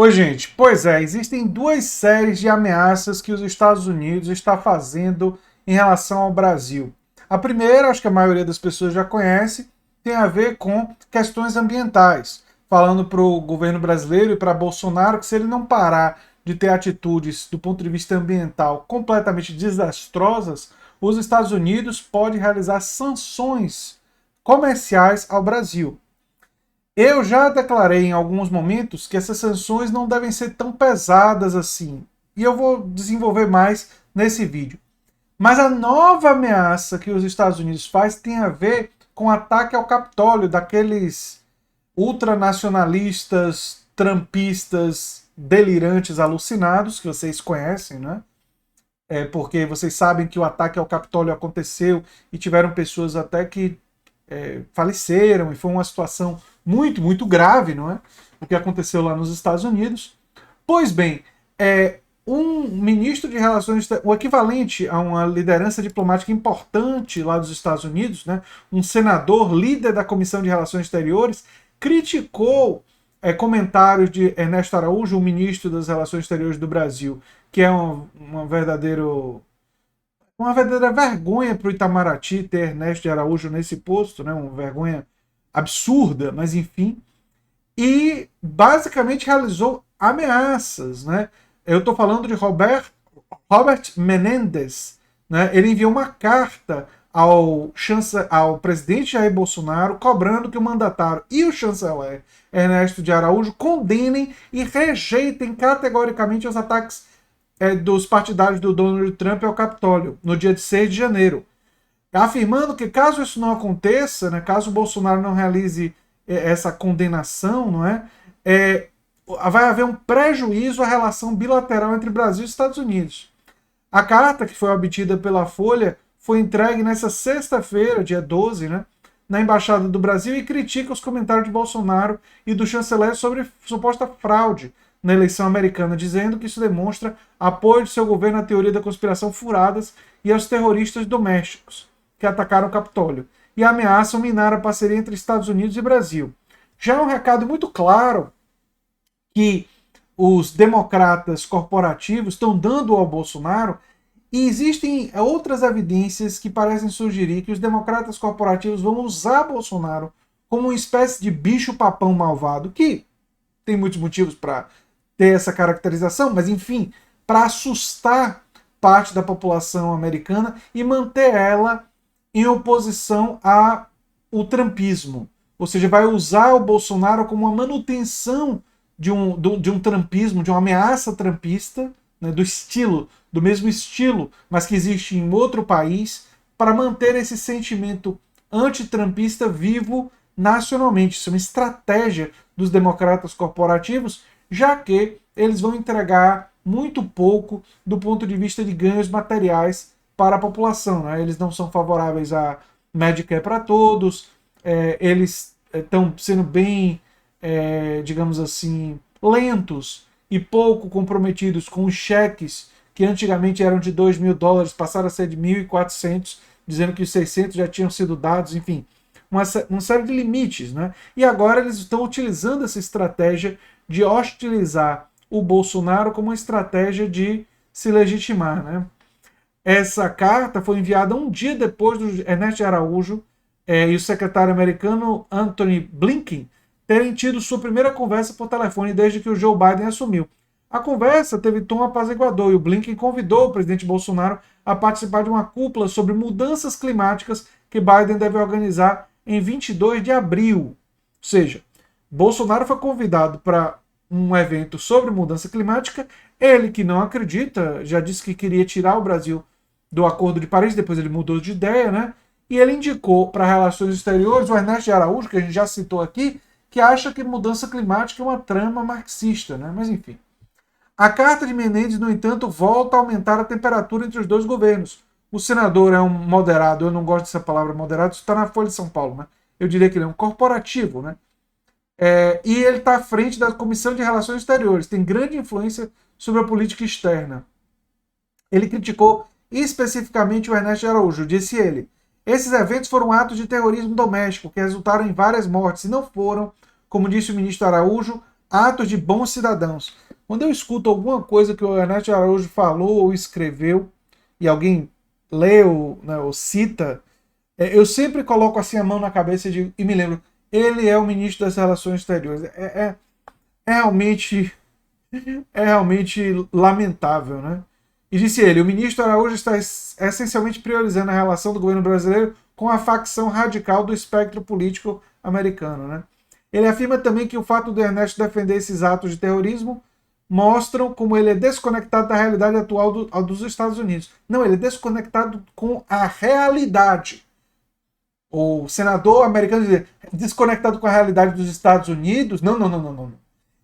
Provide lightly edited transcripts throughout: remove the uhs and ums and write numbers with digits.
Oi, gente. Pois é, existem duas séries de ameaças que os Estados Unidos está fazendo em relação ao Brasil. A primeira, acho que a maioria das pessoas já conhece, tem a ver com questões ambientais, falando para o governo brasileiro e para Bolsonaro que se ele não parar de ter atitudes do ponto de vista ambiental completamente desastrosas, os Estados Unidos podem realizar sanções comerciais ao Brasil. Eu já declarei em alguns momentos que essas sanções não devem ser tão pesadas assim. E eu vou desenvolver mais nesse vídeo. Mas a nova ameaça que os Estados Unidos faz tem a ver com o ataque ao Capitólio daqueles ultranacionalistas, trumpistas, delirantes, alucinados, que vocês conhecem, né? Porque vocês sabem que o ataque ao Capitólio aconteceu e tiveram pessoas até que faleceram, e foi uma situação muito, muito grave, não é? O que aconteceu lá nos Estados Unidos. Pois bem, um ministro de relações, o equivalente a uma liderança diplomática importante lá dos Estados Unidos, né? Um senador, líder da Comissão de Relações Exteriores, criticou comentários de Ernesto Araújo, o ministro das Relações Exteriores do Brasil, que é uma verdadeira vergonha para o Itamaraty ter Ernesto de Araújo nesse posto, né? Uma vergonha absurda, mas enfim. E basicamente realizou ameaças, né? Eu estou falando de Robert Menendez, né? Ele enviou uma carta ao presidente Jair Bolsonaro cobrando que o mandatário e o chanceler Ernesto de Araújo condenem e rejeitem categoricamente os ataques dos partidários do Donald Trump ao Capitólio, no dia de 6 de janeiro. Afirmando que caso isso não aconteça, né, caso o Bolsonaro não realize essa condenação, não vai haver um prejuízo à relação bilateral entre Brasil e Estados Unidos. A carta, que foi obtida pela Folha, foi entregue nessa sexta-feira, dia 12, né, na Embaixada do Brasil, e critica os comentários de Bolsonaro e do chanceler sobre suposta fraude na eleição americana, dizendo que isso demonstra apoio de seu governo à teoria da conspiração furadas e aos terroristas domésticos que atacaram o Capitólio e ameaçam minar a parceria entre Estados Unidos e Brasil. Já é um recado muito claro que os democratas corporativos estão dando ao Bolsonaro, e existem outras evidências que parecem sugerir que os democratas corporativos vão usar Bolsonaro como uma espécie de bicho-papão malvado, que tem muitos motivos para ter essa caracterização, mas enfim, para assustar parte da população americana e manter ela em oposição ao trumpismo. Ou seja, vai usar o Bolsonaro como uma manutenção de um trumpismo, de uma ameaça trumpista, né, do mesmo estilo, mas que existe em outro país, para manter esse sentimento antitrumpista vivo nacionalmente. Isso é uma estratégia dos democratas corporativos, já que eles vão entregar muito pouco do ponto de vista de ganhos materiais para a população, né? Eles não são favoráveis a Medicare para todos, eles estão sendo bem, digamos assim, lentos e pouco comprometidos com os cheques que antigamente eram de $2.000, passaram a ser de 1.400, dizendo que os 600 já tinham sido dados, enfim, uma série de limites, né? E agora eles estão utilizando essa estratégia de hostilizar o Bolsonaro como uma estratégia de se legitimar, né? Essa carta foi enviada um dia depois do Ernesto de Araújo e o secretário americano Antony Blinken terem tido sua primeira conversa por telefone desde que o Joe Biden assumiu. A conversa teve tom apaziguador e o Blinken convidou o presidente Bolsonaro a participar de uma cúpula sobre mudanças climáticas que Biden deve organizar em 22 de abril. Ou seja, Bolsonaro foi convidado para um evento sobre mudança climática. Ele, que não acredita, já disse que queria tirar o Brasil do Acordo de Paris, depois ele mudou de ideia, né? E ele indicou para relações exteriores o Ernesto de Araújo, que a gente já citou aqui, que acha que mudança climática é uma trama marxista, né? Mas enfim. A carta de Menendez, no entanto, volta a aumentar a temperatura entre os dois governos. O senador é um moderado, eu não gosto dessa palavra moderado, isso está na Folha de São Paulo, né? Eu diria que ele é um corporativo, né? E ele está à frente da Comissão de Relações Exteriores, tem grande influência sobre a política externa. Ele criticou especificamente o Ernesto de Araújo, disse ele: esses eventos foram atos de terrorismo doméstico que resultaram em várias mortes e não foram, como disse o ministro Araújo, atos de bons cidadãos. Quando eu escuto alguma coisa que o Ernesto Araújo falou ou escreveu, e alguém leu, né, ou cita, eu sempre coloco assim a mão na cabeça e me lembro, ele é o ministro das Relações Exteriores. É realmente, é realmente lamentável, né? E disse ele, o ministro Araújo está essencialmente priorizando a relação do governo brasileiro com a facção radical do espectro político americano, né? Ele afirma também que o fato do Ernesto defender esses atos de terrorismo mostram como ele é desconectado da realidade atual dos Estados Unidos. Não, ele é desconectado com a realidade. O senador americano diz, desconectado com a realidade dos Estados Unidos. Não, não, não, não, não.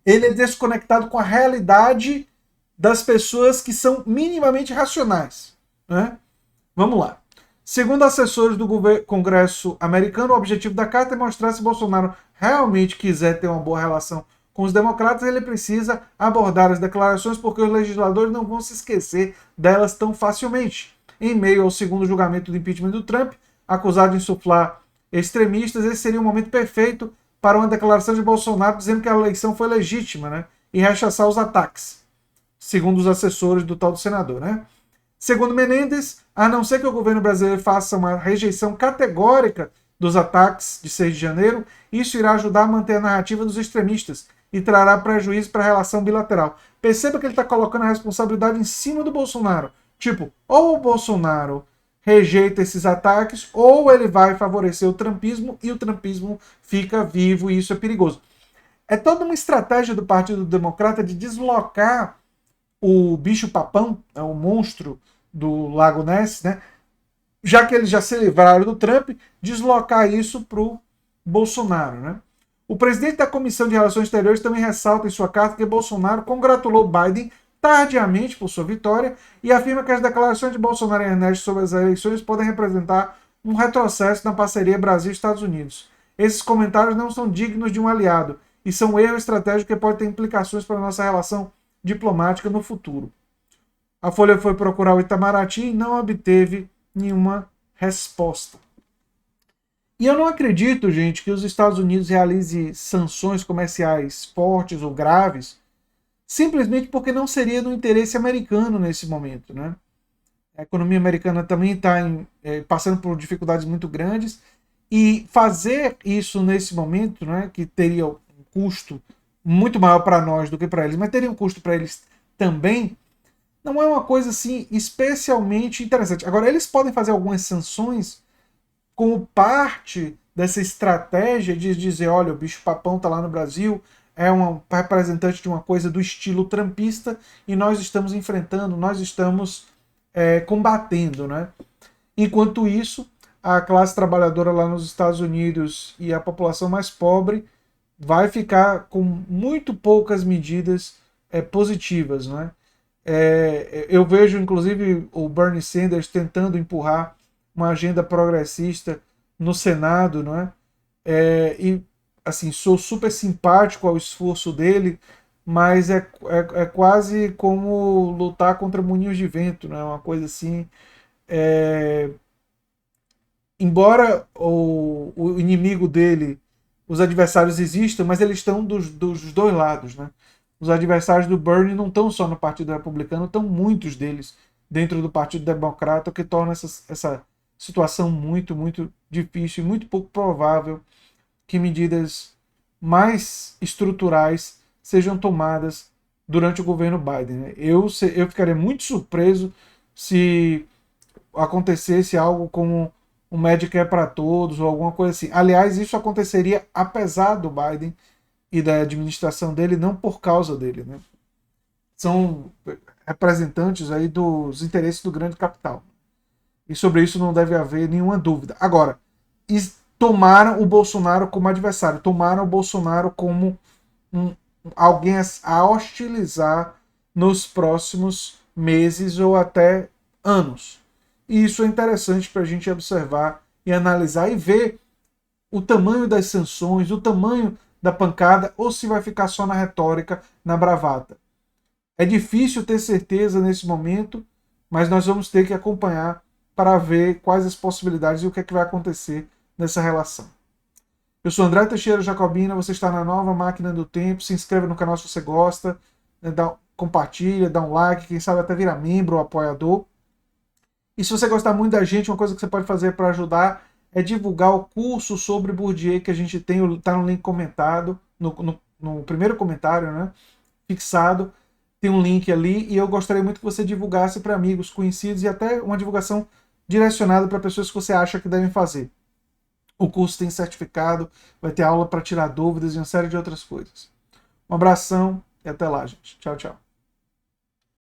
Ele é desconectado com a realidade das pessoas que são minimamente racionais, né? Vamos lá. Segundo assessores do Congresso americano, o objetivo da carta é mostrar se Bolsonaro realmente quiser ter uma boa relação com os democratas, ele precisa abordar as declarações porque os legisladores não vão se esquecer delas tão facilmente. Em meio ao segundo julgamento do impeachment do Trump, acusado de insuflar extremistas, esse seria o momento perfeito para uma declaração de Bolsonaro dizendo que a eleição foi legítima, né? E rechaçar os ataques, segundo os assessores do tal do senador, né? Segundo Menendez, a não ser que o governo brasileiro faça uma rejeição categórica dos ataques de 6 de janeiro, isso irá ajudar a manter a narrativa dos extremistas e trará prejuízo para a relação bilateral. Perceba que ele está colocando a responsabilidade em cima do Bolsonaro. Tipo, ou o Bolsonaro rejeita esses ataques, ou ele vai favorecer o trumpismo e o trumpismo fica vivo e isso é perigoso. É toda uma estratégia do Partido Democrata de deslocar o bicho-papão, o monstro do Lago Ness, né? Já que eles já se livraram do Trump, deslocar isso para o Bolsonaro, né? O presidente da Comissão de Relações Exteriores também ressalta em sua carta que Bolsonaro congratulou Biden tardiamente por sua vitória e afirma que as declarações de Bolsonaro e Ernesto sobre as eleições podem representar um retrocesso na parceria Brasil-Estados Unidos. Esses comentários não são dignos de um aliado e são um erro estratégico que pode ter implicações para a nossa relação diplomática no futuro. A Folha foi procurar o Itamaraty e não obteve nenhuma resposta. E eu não acredito, gente, que os Estados Unidos realize sanções comerciais fortes ou graves simplesmente porque não seria do interesse americano nesse momento, né? A economia americana também está passando por dificuldades muito grandes e fazer isso nesse momento, né, que teria um custo muito maior para nós do que para eles, mas teria um custo para eles também, não é uma coisa assim especialmente interessante. Agora, eles podem fazer algumas sanções como parte dessa estratégia de dizer, olha, o bicho-papão está lá no Brasil, é um representante de uma coisa do estilo trumpista e nós estamos enfrentando, nós estamos combatendo, né? Enquanto isso, a classe trabalhadora lá nos Estados Unidos e a população mais pobre vai ficar com muito poucas medidas positivas, né? Eu vejo, inclusive, o Bernie Sanders tentando empurrar uma agenda progressista no Senado, não é? E assim, sou super simpático ao esforço dele, mas é quase como lutar contra moinhos de vento, né? Uma coisa assim. Embora o inimigo dele, os adversários existam, mas eles estão dos dois lados, né? Os adversários do Bernie não estão só no Partido Republicano, estão muitos deles dentro do Partido Democrata, o que torna essa situação muito, muito difícil e muito pouco provável que medidas mais estruturais sejam tomadas durante o governo Biden, né? Eu ficaria muito surpreso se acontecesse algo como um Medicare para todos ou alguma coisa assim. Aliás, isso aconteceria apesar do Biden e da administração dele, não por causa dele, né? São representantes aí dos interesses do grande capital. E sobre isso não deve haver nenhuma dúvida. Agora, tomaram o Bolsonaro como adversário, tomaram o Bolsonaro como alguém a hostilizar nos próximos meses ou até anos. E isso é interessante para a gente observar e analisar e ver o tamanho das sanções, o tamanho da pancada, ou se vai ficar só na retórica, na bravata. É difícil ter certeza nesse momento, mas nós vamos ter que acompanhar para ver quais as possibilidades e o que é que vai acontecer nessa relação. Eu sou André Teixeira Jacobina, você está na nova máquina do tempo. Se inscreve no canal se você gosta, né, compartilha, dá um like, quem sabe até virar membro ou apoiador. E se você gostar muito da gente, uma coisa que você pode fazer para ajudar é divulgar o curso sobre Bourdieu que a gente tem, está no link comentado, no primeiro comentário, né, fixado. Tem um link ali e eu gostaria muito que você divulgasse para amigos, conhecidos e até uma divulgação direcionada para pessoas que você acha que devem fazer. O curso tem certificado, vai ter aula para tirar dúvidas e uma série de outras coisas. Um abração e até lá, gente. Tchau, tchau.